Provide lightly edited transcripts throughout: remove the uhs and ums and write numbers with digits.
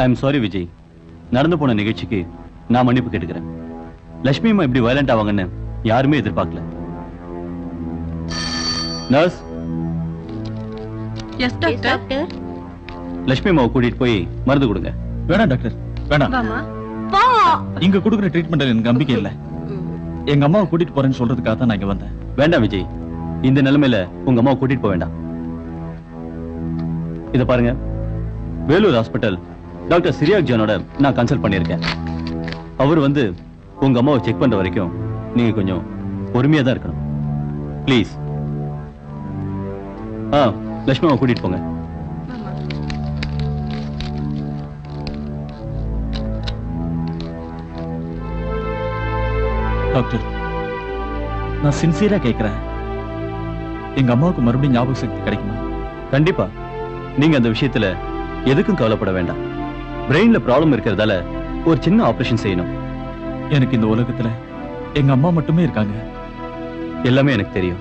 I am sorry Vijay. நடந்து போன நிகழ்ச்சிக்கு நான் மன்னிப்பு கேட்டுக்கிறேன். லட்சுமி அம்மா இப்படி வயலண்ட் ஆவாங்கன்னு யாருமே எதிர்பார்க்கல. நர்ஸ். Yes doctor. லட்சுமி அம்மாவை கூட்டிட்டு போய் மருந்து கொடுங்க. வேணாம் டாக்டர், வேணாம். இங்க கொடுக்குற ட்ரீட்மெண்ட் எனக்கு நம்பிக்கை இல்ல. எங்க அம்மாவை கூட்டிட்டு போறேன்னு சொல்றதுக்காக தான் நான் இங்க வந்தேன். வேண்டாம் விஜய், இந்த நிலைமையில உங்க அம்மாவை கூட்டிட்டு போக வேண்டாம். இத பாருங்க, வேலூர் ஹாஸ்பிட்டல் டாக்டர் சிரியாக் ஜானோட நான் கன்சல்ட் பண்ணியிருக்கேன். அவர் வந்து உங்க அம்மாவை செக் பண்ற வரைக்கும் நீங்க கொஞ்சம் பொறுமையா தான் இருக்கணும். ப்ளீஸ். லட்சுமி அம்மா கூட்டிட்டு போங்க. டாக்டர், நான் சின்சியரா கேட்கிறேன், எங்க அம்மாவுக்கு மறுபடியும் ஞாபக சக்தி கிடைக்குமா? கண்டிப்பா. நீங்க அந்த விஷயத்துல எதுக்கும் கவலைப்பட வேண்டாம். பிரெயின்ல ப்ராப்ளம் இருக்கிறதால ஒரு சின்ன ஆபரேஷன் செய்யணும். எனக்கு இந்த உலகத்துல எங்க அம்மா மட்டுமே இருக்காங்க. எல்லாமே எனக்கு தெரியும்.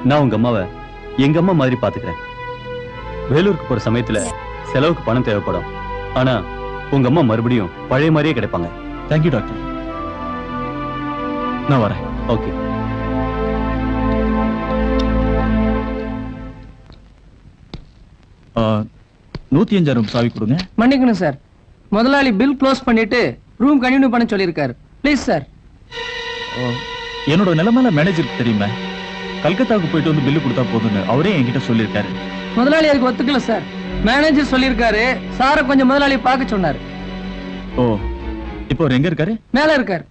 நான் உங்க அம்மாவை எங்க அம்மா மாதிரி பாத்துக்கிறேன். வேலூருக்கு போற சமயத்துல செலவுக்கு பணம் தேவைப்படும். ஆனா உங்க அம்மா மறுபடியும் பழைய மாதிரியே கிடைப்பாங்க. Thank you doctor. நான் வரேன். ஓகே. ஆ, 105 ரூம் சாவி கொடுங்க. மன்னிக்கணும் சார், முதலாளி பில் க்ளோஸ் பண்ணிட்டு ரூம் கண்டினியூ பண்ண சொல்லியிருக்காரு. Please sir. என்னோட நிலைமையில மேனேஜருக்கு தெரியுமா? கல்கத்தாவுக்கு போயிட்டு வந்து பில்லு கொடுத்தா போதுன்னு அவரே என்கிட்ட சொல்லியிருக்காரு. முதலாளி அதுக்கு ஒத்துக்கல சார். மேனேஜர் சொல்லியிருக்காரு, சாரை கொஞ்சம் முதலாளி பார்க்க சொன்னாரு. ஓ, இப்போ அவர் எங்க இருக்காரு? மேல இருக்காரு.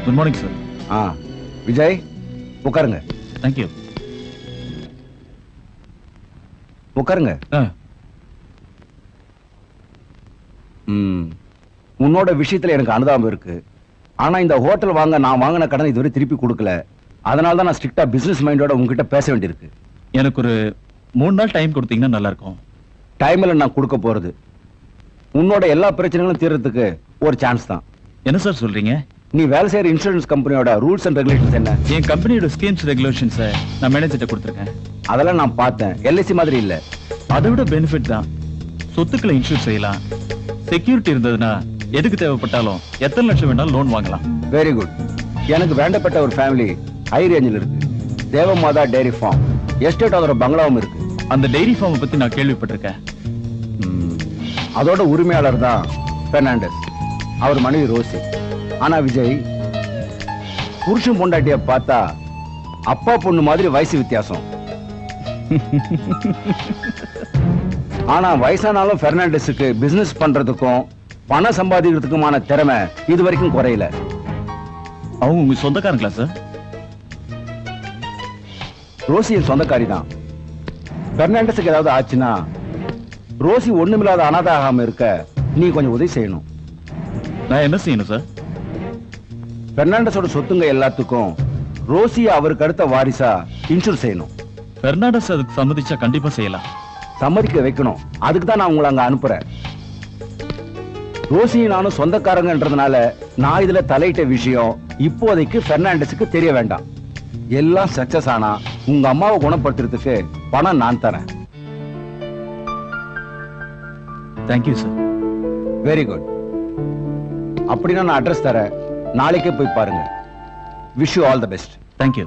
Good morning sir. விஜய், உட்காருங்க. தேங்க்யூ. உட்காருங்க. உன்னோட விஷயத்துல எனக்கு அனுதாபம் இருக்கு. ஆனா இந்த ஹோட்டல் வாங்க நான் வாங்கின கடன் இதுவரை திருப்பி கொடுக்கல. அதனால தான் நான் ஸ்ட்ரிக்டா பிசினஸ் மைண்டோட உங்ககிட்ட பேச வேண்டியிருக்கு. எனக்கு ஒரு 3 நாள் டைம் கொடுத்தீங்கன்னா நல்லா இருக்கும். டைம்ல நான் கொடுக்க போறது உன்னோட எல்லா பிரச்சனைகளும் தீர்றதுக்கு ஒரு சான்ஸ் தான். என்ன சார் சொல்றீங்க? நீ வேலை செய்யற இன்சூரன்ஸ் கம்பெனியோட ரூல்ஸ் அண்ட் ரெகுலேஷன்ஸ் என்ன? என் கம்பெனியோட ஸ்கீம்ஸ் ரெகுலேஷன்ஸை நான் மேனேஜர்கிட்ட கொடுத்துருக்கேன். அதெல்லாம் நான் பார்த்தேன். எல்ஐசி மாதிரி இல்ல. அதை விட பெனிஃபிட் தான். சொத்துக்களை இன்சூர் செய்யலாம். செக்யூரிட்டி இருந்ததுன்னா எதுக்கு தேவைப்பட்டாலும் எத்தனை லட்சம் வேணாலும் லோன் வாங்கலாம். Very good. எனக்கு வேண்டப்பட்ட ஒரு ஃபேமிலி ஹை ரேஞ்சில் இருக்கு. தேவமாதா டெய்ரி ஃபார்ம் எஸ்டேட் அதோட பங்களாவும் இருக்கு. அந்த டெய்ரி ஃபார்மை பத்தி நான் கேள்விப்பட்டிருக்கேன். அதோட உரிமையாளர் தான் பெர்னாண்டஸ். அவர் மனைவி ரோசி. ஆனா விஜய், புருஷன் பொண்டாட்டிய பார்த்தா அப்பா பொண்ணு மாதிரி வயசு வித்தியாசம். ஆனா வயசானாலும் பெர்னாண்டஸுக்கு பிசினஸ் பண்றதுக்கும் பணம் சம்பாதிக்கிறதுக்குமான திறமை இது வரைக்கும் குறையல. அவங்க உங்க சொந்தக்காரங்களா சார்? ரோசி என் சொந்தக்காரி தான். பெர்னாண்டஸுக்கு ஏதாவது ஆச்சுன்னா ரோசி ஒண்ணுமில்லாத அனாதை ஆகாம இருக்க நீ கொஞ்சம் உதவி செய்யணும். நான் என்ன செய்யணும் சார்? பெர்னாண்டஸோட சொத்துங்க எல்லாத்துக்கும் ரோசிய அவருக்கு அடுத்த வாரிசா இன்சூர் செய்யணும். பெர்னாண்டஸ் அதுக்கு சம்மதிச்சா கண்டிப்பா செய்யலாம். சம்மதிக்க வைக்கணும். அதுக்கு தான் நான் உங்களை அங்க அனுப்புறேன். ரோசியும் நானும் சொந்தக்காரங்கன்றதுனால நான் இதுல தலையிட்ட விஷயம் இப்போதைக்கு பெர்னாண்டஸுக்கு தெரிய வேண்டாம். எல்லாம் சக்சஸ் ஆனா உங்க அம்மாவை குணப்படுத்துறதுக்கு பணம் நான் தரேன். Thank you sir. Very good. அப்படின்னா நான் அட்ரஸ் தரேன். நாளைக்கே போய் பாருங்க. Wish you all the best. Thank you.